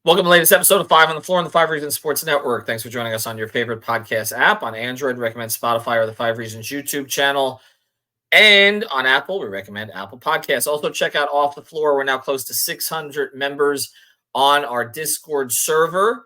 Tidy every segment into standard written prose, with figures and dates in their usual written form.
Welcome to the latest episode of Five on the Floor on the Five Reasons Sports Network. Thanks for joining us on your favorite podcast app. On Android, recommend Spotify or the Five Reasons YouTube channel. And on Apple, we recommend Apple Podcasts. Also, check out Off the Floor. We're now close to 600 members on our Discord server.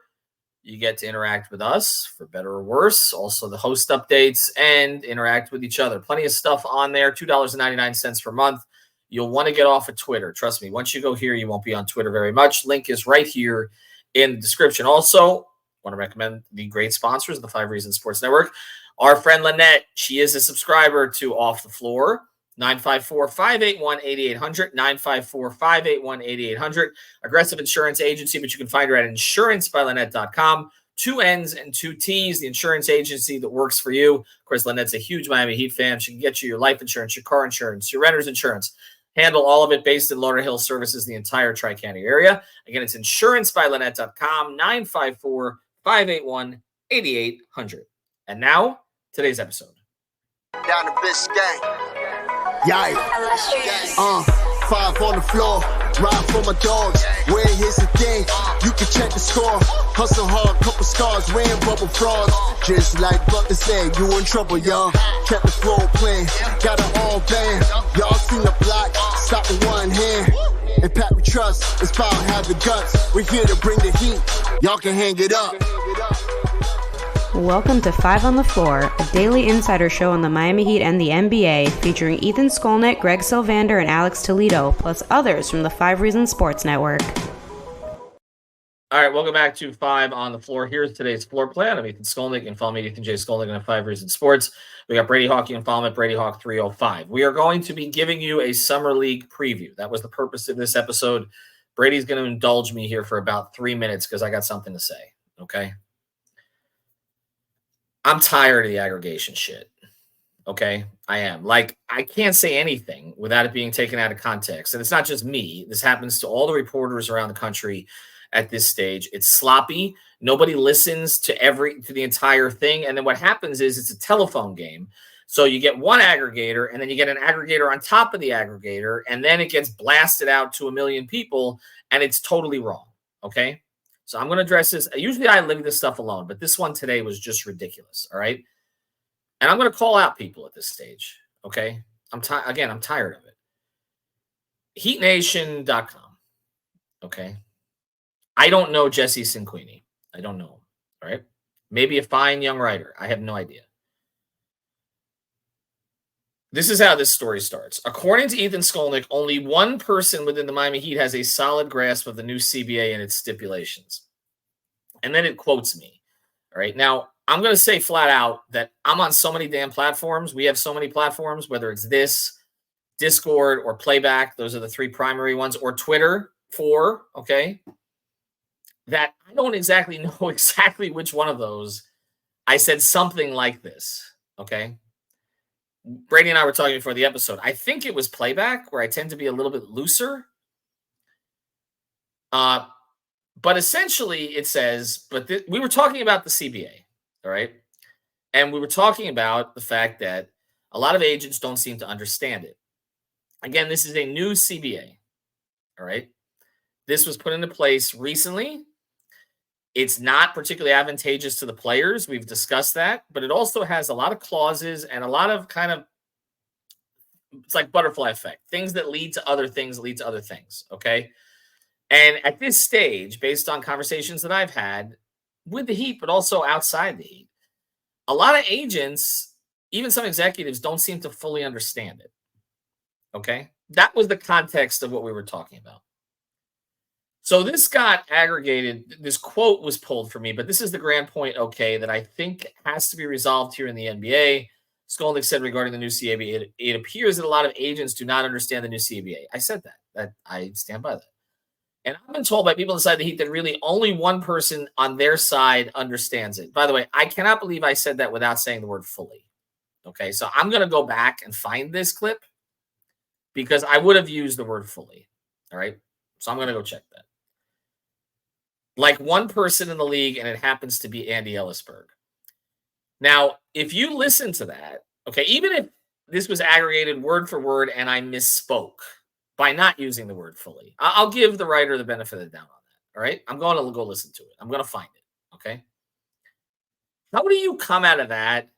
You get to interact with us, for better or worse. Also, the host updates and interact with each other. Plenty of stuff on there, $2.99 per month. You'll want to get off of Twitter. Trust me, once you go here, you won't be on Twitter very much. Link is right here in the description. Also, want to recommend the great sponsors of the Five Reasons Sports Network. Our friend Lynette, she is a subscriber to Off the Floor. 954-581-8800, 954-581-8800. Aggressive Insurance Agency, but you can find her at insurancebylynette.com. 2 N's and 2 T's, the insurance agency that works for you. Of course, Lynette's a huge Miami Heat fan. She can get you your life insurance, your car insurance, your renter's insurance. Handle all of it based in Lauderhill, services the entire Tri-County area. Again, it's insurancebylynette.com, 954-581-8800. And now, today's episode. Down to Biscayne. Yikes. Five on the floor. Ride for my dogs. Where here's the thing. You can check the score. Hustle hard, couple scars, wearing bubble frogs. Just like Butler said, you in trouble, y'all. Kept the floor playing. Got it all band. Y'all seen the block. Stop with one hand. And Pat we trust. It's about have the guts. We're here to bring the heat. Y'all can hang it up. Welcome to Five on the Floor, a daily insider show on the Miami Heat and the NBA, featuring Ethan Skolnick, Greg Sylvander, and Alex Toledo, plus others from the Five Reasons Sports Network. All right, welcome back to Five on the Floor. Here's today's floor plan. I'm Ethan Skolnick. You can follow me, Ethan J. Skolnick, on Five Reasons Sports. We got Brady Hawk. You can follow me at Brady Hawk 305. We are going to be giving you a Summer League preview. That was the purpose of this episode. Brady's going to indulge me here for about 3 minutes because I got something to say, okay? I'm tired of the aggregation shit, okay? I am. Like, I can't say anything without it being taken out of context. And it's not just me. This happens to all the reporters around the country at this stage. It's sloppy. Nobody listens to the entire thing. And then what happens is it's a telephone game. So you get one aggregator, and then you get an aggregator on top of the aggregator, and then it gets blasted out to 1 million people, and it's totally wrong, okay? So I'm going to address this. Usually I leave this stuff alone, but this one today was just ridiculous, all right? And I'm going to call out people at this stage, okay? I'm tired of it. HeatNation.com, okay? I don't know Jesse Cinquini. I don't know him, all right? Maybe a fine young writer. I have no idea. This is how this story starts. According to Ethan Skolnick, only one person within the Miami Heat has a solid grasp of the new CBA and its stipulations. And then it quotes me. All right. Now, I'm going to say flat out that I'm on so many damn platforms. We have so many platforms, whether it's this, Discord, or Playback. Those are the 3 primary ones. Or Twitter, 4, okay? That I don't exactly know exactly which one of those I said something like this, okay? Brady and I were talking before the episode. I think it was Playback, where I tend to be a little bit looser. But essentially it says, we were talking about the CBA, all right? And we were talking about the fact that a lot of agents don't seem to understand it. Again, this is a new CBA, all right? This was put into place recently. It's not particularly advantageous to the players. We've discussed that, but it also has a lot of clauses and a lot of kind of, it's like butterfly effect, things that lead to other things, okay? And at this stage, based on conversations that I've had with the Heat, but also outside the Heat, a lot of agents, even some executives, don't seem to fully understand it, okay? That was the context of what we were talking about. So this got aggregated. This quote was pulled from me, but this is the grand point, okay, that I think has to be resolved here in the NBA. Skolnick said regarding the new CBA, it appears that a lot of agents do not understand the new CBA. I said that I stand by that. And I've been told by people inside the Heat that really only one person on their side understands it. By the way, I cannot believe I said that without saying the word fully. Okay, so I'm going to go back and find this clip because I would have used the word fully. All right, so I'm going to go check that. Like one person in the league, and it happens to be Andy Ellisberg. Now, if you listen to that, okay, even if this was aggregated word for word and I misspoke by not using the word fully, I'll give the writer the benefit of the doubt on All right. I'm going to go listen to it. I'm going to find it. Okay. How do you come out of that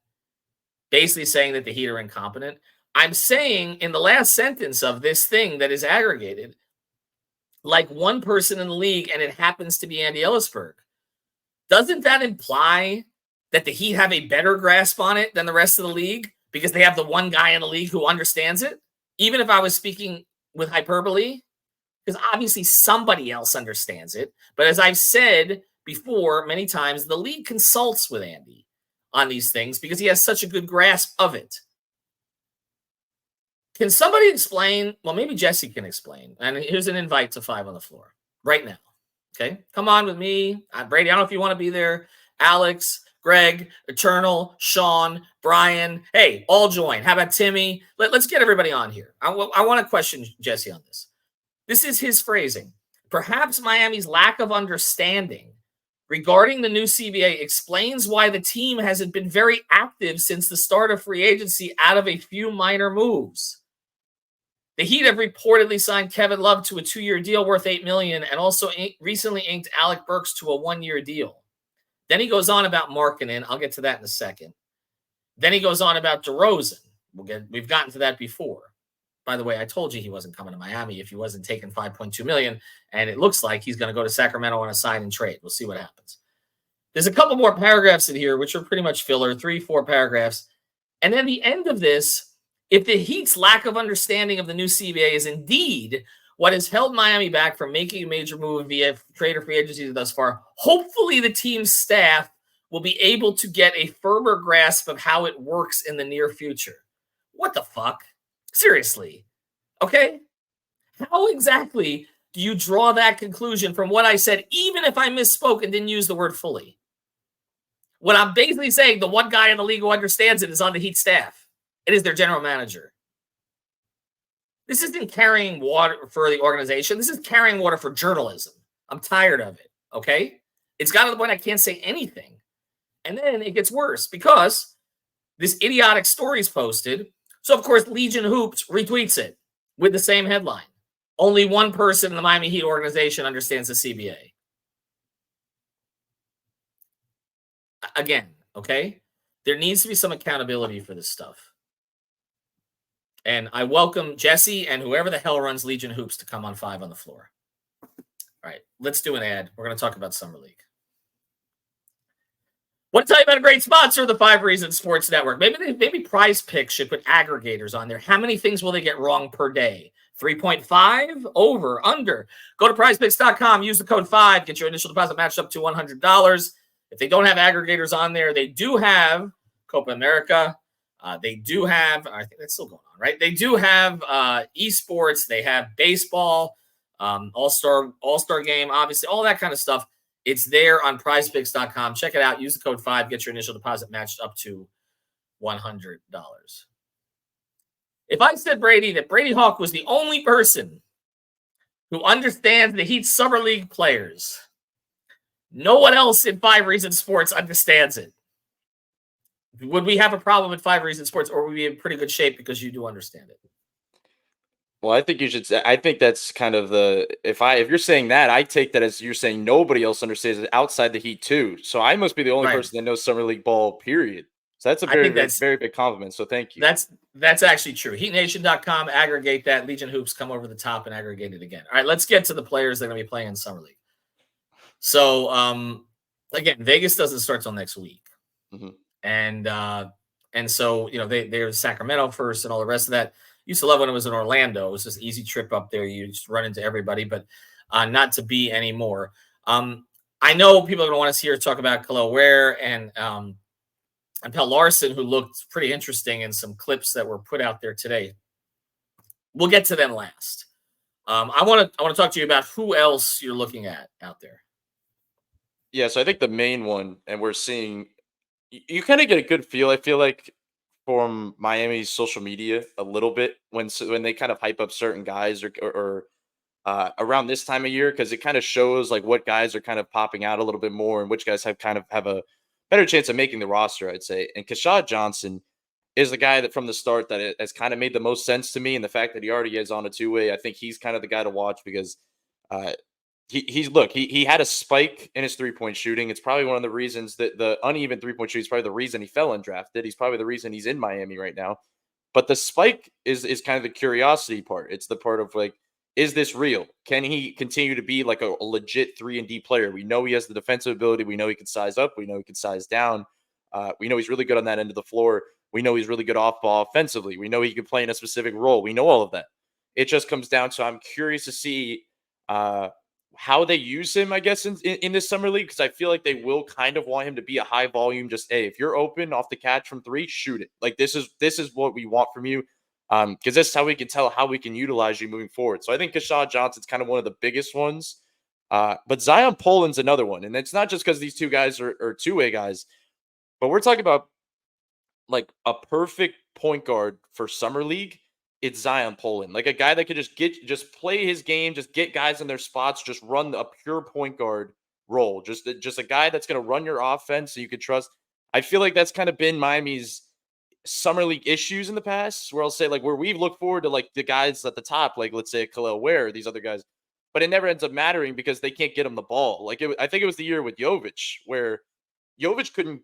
basically saying that the Heat are incompetent? I'm saying in the last sentence of this thing that is aggregated, like one person in the league, and it happens to be Andy Ellisberg. Doesn't that imply that the Heat have a better grasp on it than the rest of the league because they have the one guy in the league who understands it? Even if I was speaking with hyperbole, because obviously somebody else understands it. But as I've said before many times, the league consults with Andy on these things because he has such a good grasp of it. Can somebody explain? Well, maybe Jesse can explain. And here's an invite to 5 on the floor right now. Okay, come on with me. Brady, I don't know if you want to be there. Alex, Greg, Eternal, Sean, Brian. Hey, all join. How about Timmy? Let's get everybody on here. I want to question Jesse on this. This is his phrasing. Perhaps Miami's lack of understanding regarding the new CBA explains why the team hasn't been very active since the start of free agency out of a few minor moves. The Heat have reportedly signed Kevin Love to a 2-year deal worth $8 million and also recently inked Alec Burks to a 1-year deal. Then he goes on about Markkanen. I'll get to that in a second. Then he goes on about DeRozan. We've gotten to that before. By the way, I told you he wasn't coming to Miami if he wasn't taking $5.2 million, and it looks like he's going to go to Sacramento on a sign and trade. We'll see what happens. There's a couple more paragraphs in here, which are pretty much filler, 3-4 paragraphs. And then the end of this, if the Heat's lack of understanding of the new CBA is indeed what has held Miami back from making a major move via trade or free agency thus far, hopefully the team's staff will be able to get a firmer grasp of how it works in the near future. What the fuck? Seriously. Okay? How exactly do you draw that conclusion from what I said, even if I misspoke and didn't use the word fully? What I'm basically saying, the one guy in the league who understands it is on the Heat staff. It is their general manager. This isn't carrying water for the organization. This is carrying water for journalism. I'm tired of it, okay? It's gotten to the point I can't say anything. And then it gets worse because this idiotic story is posted. So, of course, Legion Hoops retweets it with the same headline. Only one person in the Miami Heat organization understands the CBA. Again, okay? There needs to be some accountability for this stuff. And I welcome Jesse and whoever the hell runs Legion Hoops to come on 5 on the floor. All right, let's do an ad. We're going to talk about Summer League. Want to tell you about a great sponsor of the 5 Reasons Sports Network. Maybe PrizePicks should put aggregators on there. How many things will they get wrong per day? 3.5? Over? Under? Go to PrizePicks.com. Use the code 5. Get your initial deposit matched up to $100. If they don't have aggregators on there, they do have Copa America. They do have, I think that's still going on, right? They do have esports. They have baseball, all-star game, obviously, all that kind of stuff. It's there on prizepicks.com. Check it out. Use the code 5. Get your initial deposit matched up to $100. If I said, Brady, that Brady Hawk was the only person who understands the Heat Summer League players, no one else in 5 Reasons Sports understands it. Would we have a problem at 5 Reasons Sports, or would we be in pretty good shape because you do understand it? Well, I think you should say, I think that's kind of the, if you're saying that, I take that as you're saying nobody else understands it outside the Heat too. So I must be the only person that knows Summer League ball, period. So that's a very big compliment. So thank you. That's actually true. HeatNation.com, aggregate that. Legion Hoops, come over the top and aggregate it again. All right, let's get to the players that are going to be playing in Summer League. So, again, Vegas doesn't start till next week. Mm-hmm. And so, you know, they're Sacramento first and all the rest of that. Used to love when it was in Orlando. It was just an easy trip up there. You just run into everybody, but not to be anymore. I know people are going to want to hear talk about Kel'el Ware and Pelle Larsson, who looked pretty interesting in some clips that were put out there today. We'll get to them last. I want to talk to you about who else you're looking at out there. Yeah, so I think the main one, and we're seeing, you kind of get a good feel, I feel like, from Miami's social media a little bit when they kind of hype up certain guys or around this time of year, because it kind of shows like what guys are kind of popping out a little bit more and which guys have a better chance of making the roster, I'd say. And Keshad Johnson is the guy that from the start that has kind of made the most sense to me, and the fact that he already is on a 2-way, I think he's kind of the guy to watch because he had a spike in his 3-point shooting. It's probably one of the reasons that the uneven 3-point shooting is probably the reason he fell undrafted. He's probably the reason he's in Miami right now. But the spike is kind of the curiosity part. It's the part of like, is this real? Can he continue to be like a legit 3-and-D player? We know he has the defensive ability. We know he can size up. We know he can size down. We know he's really good on that end of the floor. We know he's really good off ball offensively. We know he can play in a specific role. We know all of that. It just comes down to, I'm curious to see how they use him, I guess, in this summer league, because I feel like they will kind of want him to be a high volume. Just, hey, if you're open off the catch from 3, shoot it. Like this is what we want from you, because this is how we can tell how we can utilize you moving forward. So I think Keshad Johnson's kind of one of the biggest ones, but Zion Poland's another one, and it's not just because these two guys are two-way guys, but we're talking about like a perfect point guard for summer league. It's Zion Poland, like a guy that could just play his game, just get guys in their spots, just run a pure point guard role, just a guy that's going to run your offense so you could trust. I feel like that's kind of been Miami's summer league issues in the past, where I'll say like where we look forward to like the guys at the top, like let's say Kel'el Ware, these other guys, but it never ends up mattering because they can't get him the ball. Like I think it was the year with Jovic where Jovic couldn't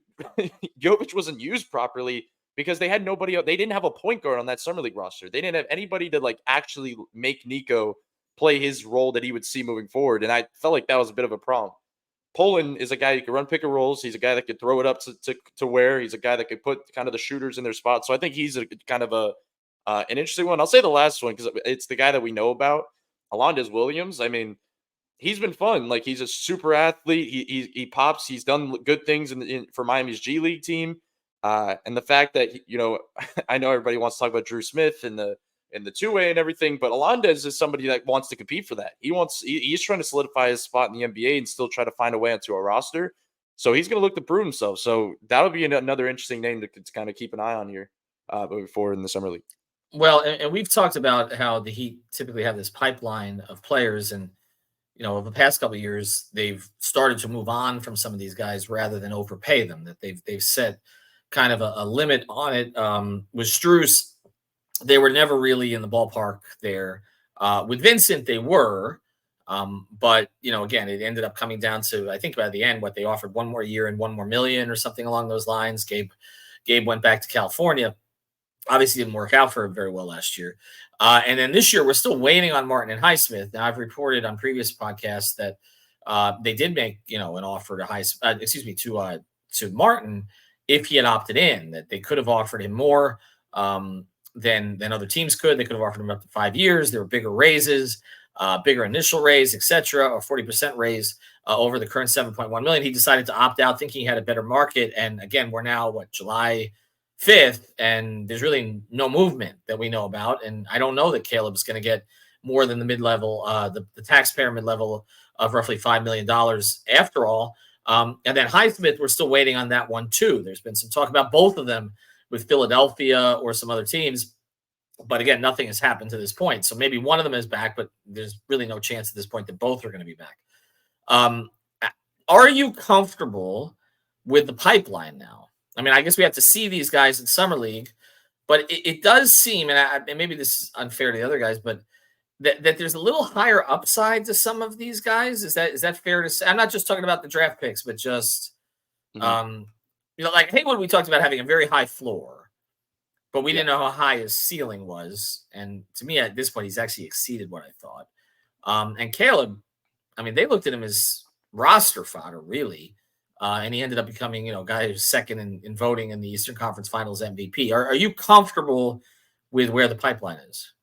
Jovic wasn't used properly because they had nobody. They didn't have a point guard on that summer league roster. They didn't have anybody to like actually make Nico play his role that he would see moving forward. And I felt like that was a bit of a problem. Poland is a guy who can run pick and rolls. He's a guy that could throw it up to Ware. He's a guy that could put kind of the shooters in their spot. So I think he's a kind of an interesting one. I'll say the last one because it's the guy that we know about, Alondes Williams. I mean, he's been fun. Like he's a super athlete. He pops. He's done good things for Miami's G League team. And the fact that I know everybody wants to talk about Drew Smith and the two-way and everything, but Alondes is somebody that wants to compete for that. He's trying to solidify his spot in the NBA and still try to find a way onto a roster. So he's going to look to prove himself. So that'll be another interesting name to kind of keep an eye on here moving forward in the summer league. Well, and we've talked about how the Heat typically have this pipeline of players, and over the past couple of years, they've started to move on from some of these guys rather than overpay them. That they've set kind of a limit on it. With Strus, they were never really in the ballpark there. With Vincent, they were, but again, it ended up coming down to, I think by the end, what they offered, 1 more year and $1 more million or something along those lines. Gabe went back to California. Obviously didn't work out for him very well last year. And then this year, we're still waiting on Martin and Highsmith. Now, I've reported on previous podcasts that they did make, an offer to Martin if he had opted in, that they could have offered him more than other teams could. They could have offered him up to 5 years. There were bigger raises, bigger initial raise, etc., or 40% raise over the current $7.1 million. He decided to opt out, thinking he had a better market. And again, we're now July 5th, and there's really no movement that we know about. And I don't know that Caleb is going to get more than the mid-level, the taxpayer mid-level of roughly $5 million after all. And then Highsmith, we're still waiting on that one too. There's been some talk about both of them with Philadelphia or some other teams. But again, nothing has happened to this point. So maybe one of them is back, but there's really no chance at this point that both are going to be back. Are you comfortable with the pipeline now? I mean, I guess we have to see these guys in Summer League, but it does seem, and maybe this is unfair to the other guys, but that there's a little higher upside to some of these guys. Is that fair to say? I'm not just talking about the draft picks, but just, like Haywood, we talked about having a very high floor, but we didn't know how high his ceiling was. And to me, at this point, he's actually exceeded what I thought. And Caleb, I mean, they looked at him as roster fodder, really. And he ended up becoming, a guy who's second in voting in the Eastern Conference Finals MVP. Are you comfortable with where the pipeline is?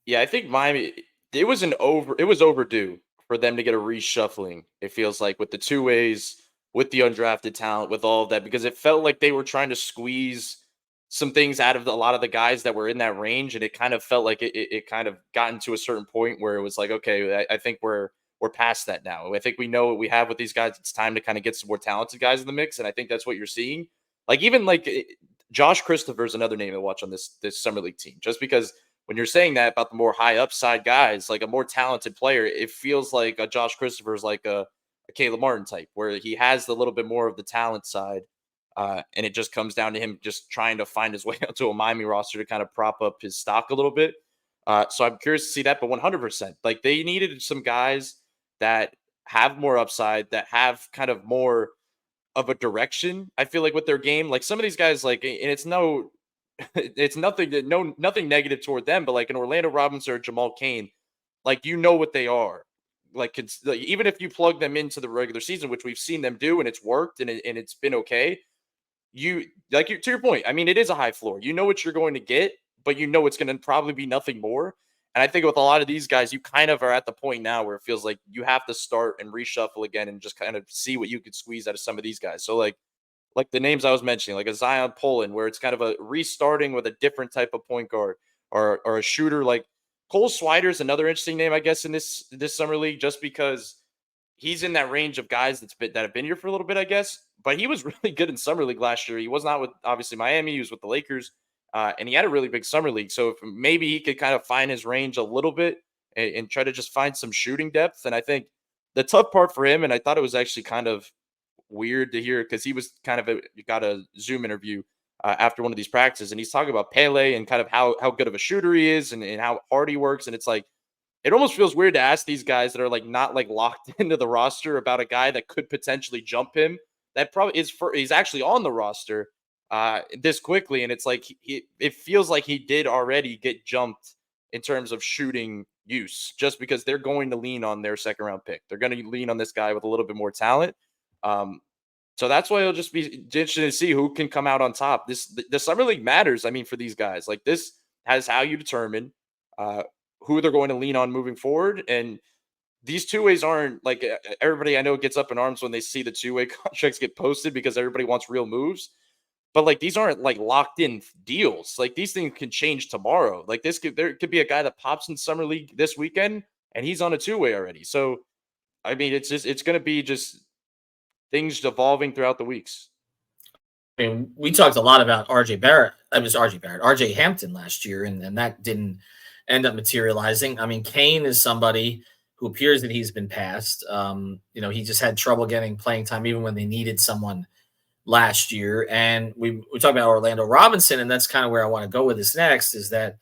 Yeah, I think Miami, it was overdue for them to get a reshuffling. It feels like with the two ways, with the undrafted talent, with all of that, because it felt like they were trying to squeeze some things out of a lot of the guys that were in that range, and it kind of felt like it kind of gotten to a certain point where it was like, okay, I think we're past that now. I think we know what we have with these guys. It's time to kind of get some more talented guys in the mix, and I think that's what you're seeing. Like even Josh Christopher is another name to watch on this Summer League team, just because when you're saying that about the more high upside guys, like a more talented player, it feels like a Josh Christopher is like a Caleb Martin type, where he has a little bit more of the talent side. And it just comes down to him just trying to find his way onto a Miami roster to kind of prop up his stock a little bit. So I'm curious to see that, but 100%, like they needed some guys that have more upside, that have kind of more of a direction. I feel like with their game, like some of these guys, like, and it's no, it's nothing that nothing negative toward them, but like an Orlando Robinson or Jamal Cain, like what they are. Like even if you plug them into the regular season, which we've seen them do, and it's worked and it's been okay. To your point. I mean, it is a high floor. You know what you're going to get, but it's going to probably be nothing more. And I think with a lot of these guys, you kind of are at the point now where it feels like you have to start and reshuffle again and just kind of see what you could squeeze out of some of these guys. So like the names I was mentioning, like a Zion Poland, where it's kind of a restarting with a different type of point guard or a shooter. Like Cole Swider is another interesting name, I guess, in this summer league, just because he's in that range of guys that have been here for a little bit, I guess. But he was really good in summer league last year. He was not with obviously Miami. He was with the Lakers, and he had a really big summer league. So if maybe he could kind of find his range a little bit and try to just find some shooting depth. And I think the tough part for him, and I thought it was actually kind of weird to hear because he was kind of got a Zoom interview after one of these practices, and he's talking about Pele and kind of how good of a shooter he is and how hard he works. And it's like, it almost feels weird to ask these guys that are like not like locked into the roster about a guy that could potentially jump him. That probably he's actually on the roster this quickly, and it's like it feels like he did already get jumped in terms of shooting use, just because they're going to lean on their second round pick. They're going to lean on this guy with a little bit more talent. So that's why it'll just be interesting to see who can come out on top. The summer league matters. I mean, for these guys, like this has how you determine who they're going to lean on moving forward. And these two ways aren't like everybody I know gets up in arms when they see the two-way contracts get posted because everybody wants real moves. But like these aren't like locked in deals. Like these things can change tomorrow. Like there could be a guy that pops in summer league this weekend and he's on a two-way already. So I mean, it's going to be just things evolving throughout the weeks. I mean, we talked a lot about RJ Barrett. I was RJ Barrett, RJ Hampton last year, and that didn't end up materializing. I mean, Kane is somebody who appears that he's been passed. He just had trouble getting playing time even when they needed someone last year. And we talk about Orlando Robinson, and that's kind of where I want to go with this next. Is that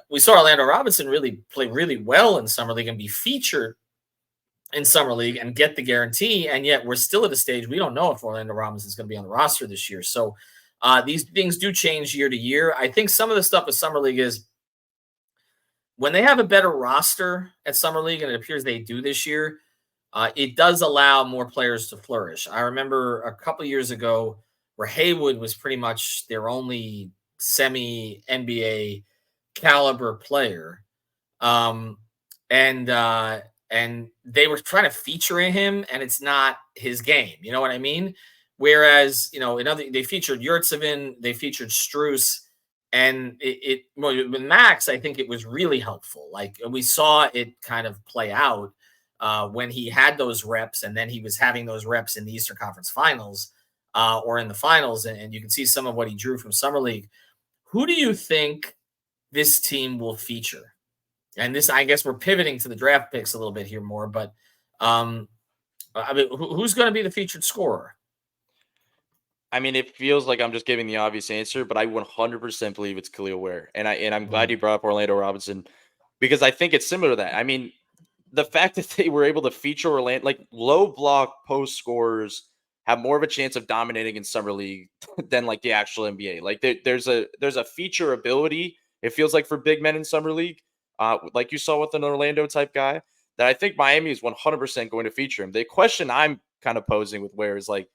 we saw Orlando Robinson really play really well in summer league and be featured in summer league and get the guarantee, and yet we're still at a stage we don't know if Orlando Robinson is going to be on the roster this year. So these things do change year to year. I think some of the stuff with summer league is when they have a better roster at summer league, and it appears they do this year, it does allow more players to flourish. I remember a couple years ago where Haywood was pretty much their only semi NBA caliber player. And they were trying to feature him, and it's not his game. You know what I mean? Whereas, they featured Yurtsevin, they featured Strus, and with Max, I think it was really helpful. Like we saw it kind of play out when he had those reps, and then he was having those reps in the Eastern Conference Finals or in the finals, and you can see some of what he drew from Summer League. Who do you think this team will feature? And this, I guess we're pivoting to the draft picks a little bit here more, but I mean, who's going to be the featured scorer? I mean, it feels like I'm just giving the obvious answer, but I 100% believe it's Kel'el Ware. And I'm glad you brought up Orlando Robinson because I think it's similar to that. I mean, the fact that they were able to feature Orlando, like low block post scorers have more of a chance of dominating in summer league than like the actual NBA. Like there's a feature ability. It feels like for big men in summer league, like you saw with an Orlando type guy, that I think Miami is 100% going to feature him. The question I'm kind of posing with Ware is like,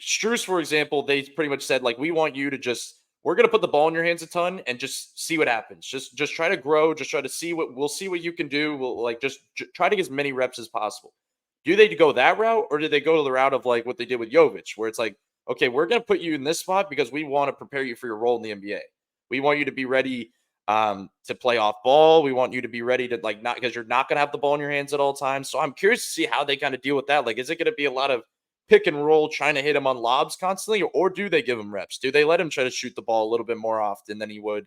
Strus, for example, they pretty much said, like, we want you to we're going to put the ball in your hands a ton and just see what happens. Just try to grow. Just try to see we'll see what you can do. We'll like, just try to get as many reps as possible. Do they go that route, or do they go to the route of like what they did with Jovic, where it's like, okay, we're going to put you in this spot because we want to prepare you for your role in the NBA. We want you to be ready to play off ball. We want you to be ready to like, not because you're not going to have the ball in your hands at all times. So I'm curious to see how they kind of deal with that. Like, is it going to be a lot of pick and roll, trying to hit him on lobs constantly, or do they give him reps? Do they let him try to shoot the ball a little bit more often than he would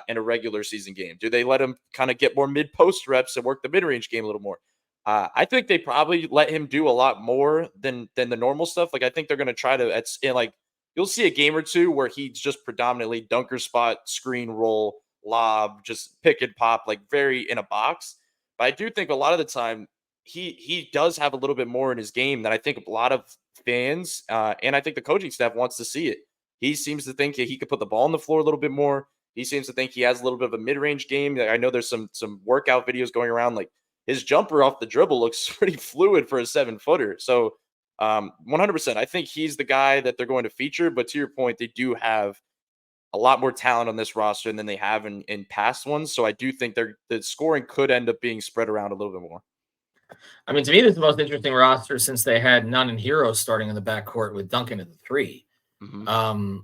in a regular season game? Do they let him kind of get more mid-post reps and work the mid-range game a little more? I think they probably let him do a lot more than the normal stuff. Like, I think they're going to try to, like, you'll see a game or two where he's just predominantly dunker spot, screen roll, lob, just pick and pop, like very in a box. But I do think a lot of the time he does have a little bit more in his game that I think a lot of fans and I think the coaching staff wants to see it. He seems to think that he could put the ball on the floor a little bit more. He seems to think he has a little bit of a mid-range game. I know there's some workout videos going around. Like his jumper off the dribble looks pretty fluid for a 7-footer. So 100%, I think he's the guy that they're going to feature. But to your point, they do have a lot more talent on this roster than they have in past ones. So I do think the scoring could end up being spread around a little bit more. I mean, to me, this is the most interesting roster since they had Nunn and Hero starting in the backcourt with Duncan at the 3. Mm-hmm.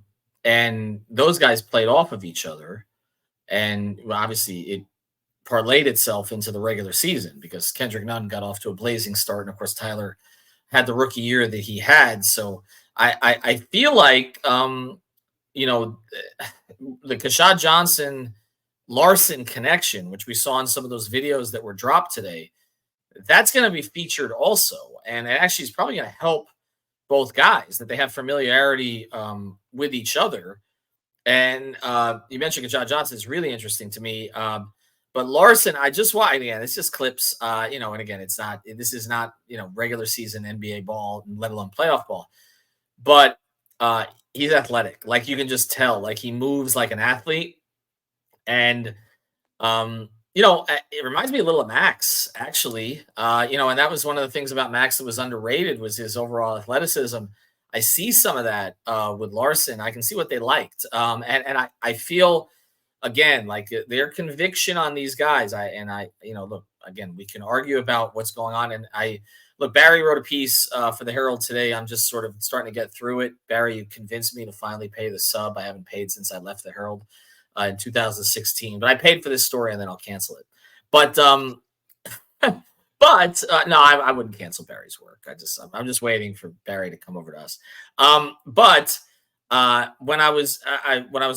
And those guys played off of each other. And obviously, it parlayed itself into the regular season because Kendrick Nunn got off to a blazing start. And of course, Tyler had the rookie year that he had. So I feel like, you know, the Kashad Johnson Larson connection, which we saw in some of those videos that were dropped today, that's going to be featured also. And it actually is probably going to help both guys that they have familiarity with each other. And you mentioned Kashad Johnson is really interesting to me. But Larson, I just watched again. It's just clips, you know. And again, this is not regular season NBA ball, let alone playoff ball. But he's athletic, like you can just tell. Like he moves like an athlete, and it reminds me a little of Max, actually. And that was one of the things about Max that was underrated was his overall athleticism. I see some of that with Larson. I can see what they liked, and I feel. Again, like their conviction on these guys. Look, again, we can argue about what's going on. And Barry wrote a piece for the Herald today. I'm just sort of starting to get through it. Barry, you convinced me to finally pay the sub. I haven't paid since I left the Herald in 2016, but I paid for this story and then I'll cancel it. But, no, I wouldn't cancel Barry's work. I'm just waiting for Barry to come over to us. When I was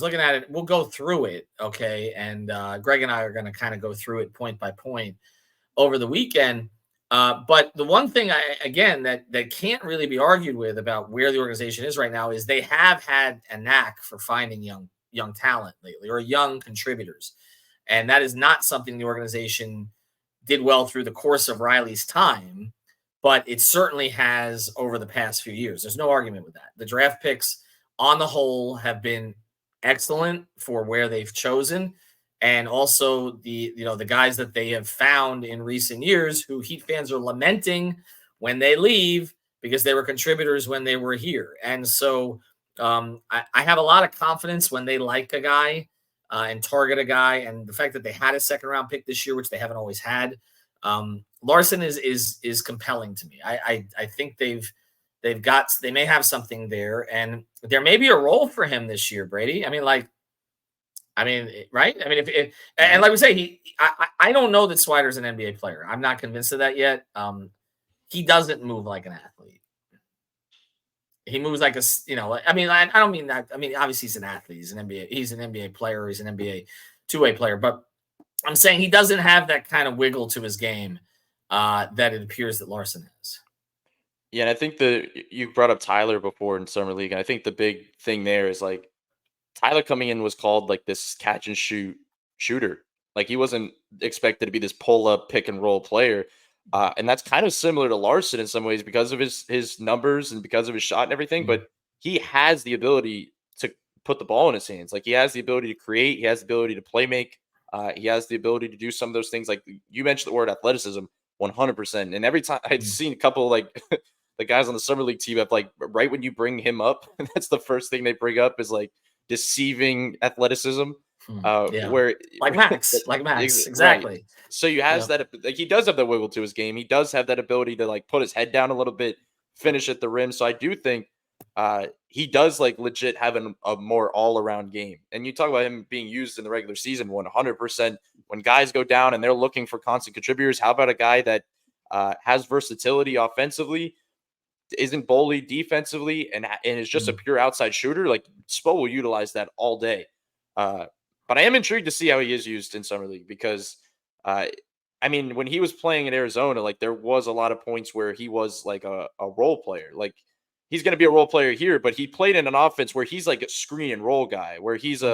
looking at it, we'll go through it, okay? And Greg and I are going to kind of go through it point by point over the weekend. But the one thing that can't really be argued with about where the organization is right now is they have had a knack for finding young talent lately or young contributors, and that is not something the organization did well through the course of Riley's time, but it certainly has over the past few years. There's no argument with that. The draft picks on the whole have been excellent for where they've chosen. And also the guys that they have found in recent years who Heat fans are lamenting when they leave because they were contributors when they were here. And so I have a lot of confidence when they like a guy and target a guy. And the fact that they had a second round pick this year, which they haven't always had, Larson is compelling to me. I think they may have something there, and there may be a role for him this year, Brady. Right? I mean, and like we say, I don't know that Swider's an NBA player. I'm not convinced of that yet. He doesn't move like an athlete. He moves like I don't mean that. I mean, obviously he's an athlete. He's an NBA player. He's an NBA two-way player. But I'm saying he doesn't have that kind of wiggle to his game that it appears that Larson has. Yeah, and I think you brought up Tyler before in summer league, and I think the big thing there is like Tyler coming in was called like this catch and shoot shooter. Like he wasn't expected to be this pull up pick and roll player, and that's kind of similar to Larson in some ways because of his numbers and because of his shot and everything. But he has the ability to put the ball in his hands. Like he has the ability to create. He has the ability to play make. He has the ability to do some of those things. Like you mentioned the word athleticism, 100%. And every time I'd seen a couple like. The guys on the summer league team have like right when you bring him up, that's the first thing they bring up is like deceiving athleticism. Where like Max, exactly. Right. So you has that like he does have that wiggle to his game. He does have that ability to like put his head down a little bit, finish at the rim. So I do think he does like legit have a more all around game. And you talk about him being used in the regular season 100%. When guys go down and they're looking for constant contributors, how about a guy that has versatility offensively? Isn't bullied defensively and is just a pure outside shooter, like Spo will utilize that all day. But I am intrigued to see how he is used in summer league because, when he was playing in Arizona, like there was a lot of points where he was like a role player. Like he's going to be a role player here, but he played in an offense where he's like a screen and roll guy, where he's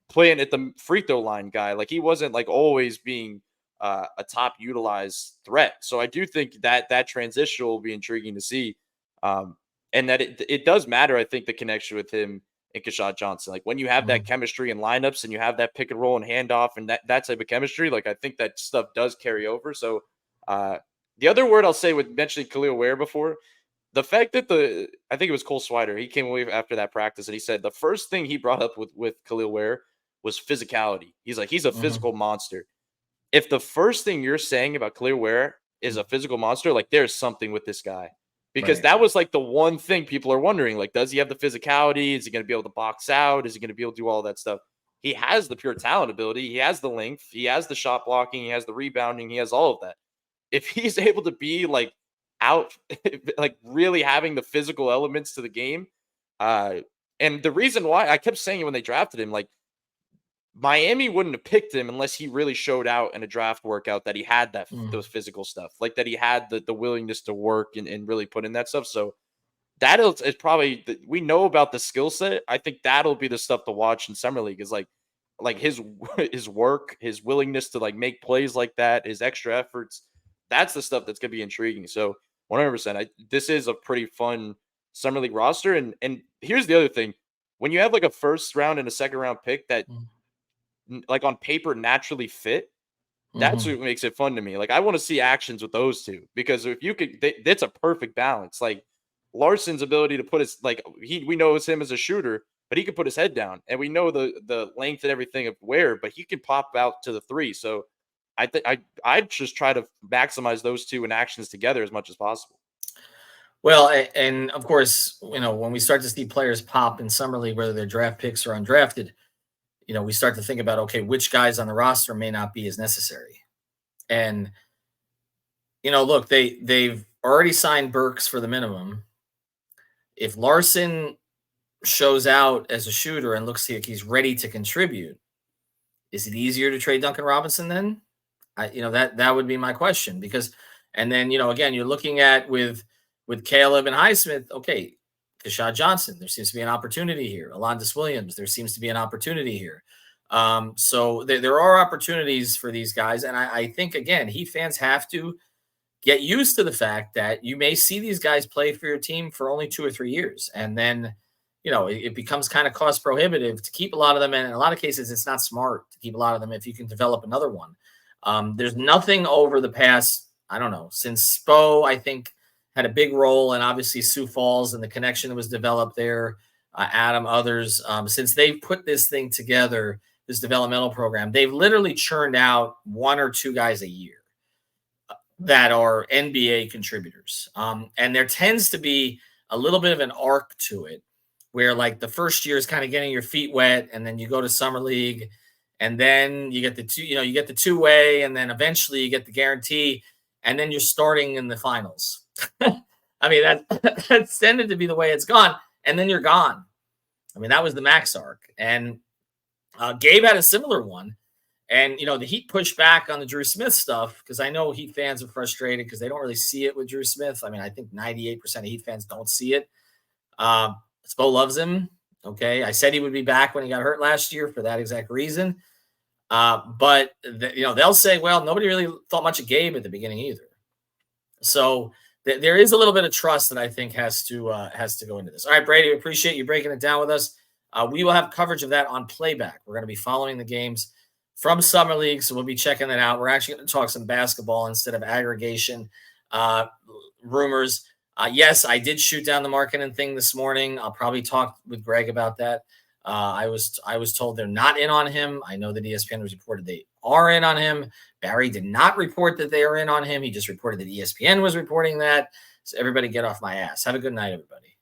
playing at the free throw line guy. Like he wasn't like always being a top utilized threat. So I do think that transition will be intriguing to see. And that it does matter, I think, the connection with him and Kashad Johnson. Like when you have that chemistry in lineups and you have that pick and roll and handoff and that type of chemistry, like I think that stuff does carry over. So the other word I'll say with mentioning Kel'el Ware before, the fact that I think it was Cole Swider, he came away after that practice and he said the first thing he brought up with Kel'el Ware was physicality. He's like, he's a physical monster. If the first thing you're saying about Kel'el Ware is a physical monster, like there's something with this guy. Because that was like the one thing people are wondering, like, does he have the physicality? Is he going to be able to box out? Is he going to be able to do all that stuff? He has the pure talent ability. He has the length. He has the shot blocking. He has the rebounding. He has all of that. If he's able to be like out, like really having the physical elements to the game. And the reason why I kept saying it when they drafted him, like Miami wouldn't have picked him unless he really showed out in a draft workout that he had those physical stuff, like that he had the willingness to work and really put in that stuff. So that is probably we know about the skill set. I think that'll be the stuff to watch in summer league is like his work, his willingness to like make plays like that, his extra efforts. That's the stuff that's going to be intriguing. So 100%, this is a pretty fun summer league roster. And here's the other thing: when you have like a first round and a second round pick that like on paper naturally fit, that's what makes it fun to me. Like I want to see actions with those two because if you could, that's a perfect balance. Like Larson's ability to put his we know it's him as a shooter, but he can put his head down, and we know the length and everything of Ware, but he can pop out to the three. So I'd just try to maximize those two in actions together as much as possible. Well, and of course, when we start to see players pop in summer league, whether they're draft picks or undrafted, we start to think about, okay, which guys on the roster may not be as necessary. And, look, they've already signed Burks for the minimum. If Larson shows out as a shooter and looks like he's ready to contribute, is it easier to trade Duncan Robinson then? That would be my question because, and then, again, you're looking at with Caleb and Highsmith, okay, Kashad Johnson, there seems to be an opportunity here. Alondas Williams, there seems to be an opportunity here. So there are opportunities for these guys. And I think, again, Heat fans have to get used to the fact that you may see these guys play for your team for only 2 or 3 years. And then, it becomes kind of cost prohibitive to keep a lot of them. And in a lot of cases, it's not smart to keep a lot of them if you can develop another one. There's nothing over the past, I don't know, since Spo, I think, had a big role, and obviously Sioux Falls and the connection that was developed there, Adam, others, since they've put this thing together, this developmental program, they've literally churned out 1 or 2 guys a year that are NBA contributors. And there tends to be a little bit of an arc to it where like the first year is kind of getting your feet wet, and then you go to summer league, and then you get you get the two-way, and then eventually you get the guarantee, and then you're starting in the finals. I mean, that's tended to be the way it's gone. And then you're gone. I mean, that was the max arc. And Gabe had a similar one. And, the Heat pushed back on the Drew Smith stuff because I know Heat fans are frustrated because they don't really see it with Drew Smith. I mean, I think 98% of Heat fans don't see it. Spo loves him. Okay. I said he would be back when he got hurt last year for that exact reason. But, they'll say, well, nobody really thought much of Gabe at the beginning either. So there is a little bit of trust that I think has to go into this. All right, Brady, we appreciate you breaking it down with us. We will have coverage of that on playback. We're going to be following the games from Summer League, so we'll be checking that out. We're actually going to talk some basketball instead of aggregation rumors. Yes, I did shoot down the Markkanen thing this morning. I'll probably talk with Greg about that. I was told they're not in on him. I know that ESPN was reported they are in on him. Barry did not report that they are in on him. He just reported that ESPN was reporting that. So everybody get off my ass. Have a good night, everybody.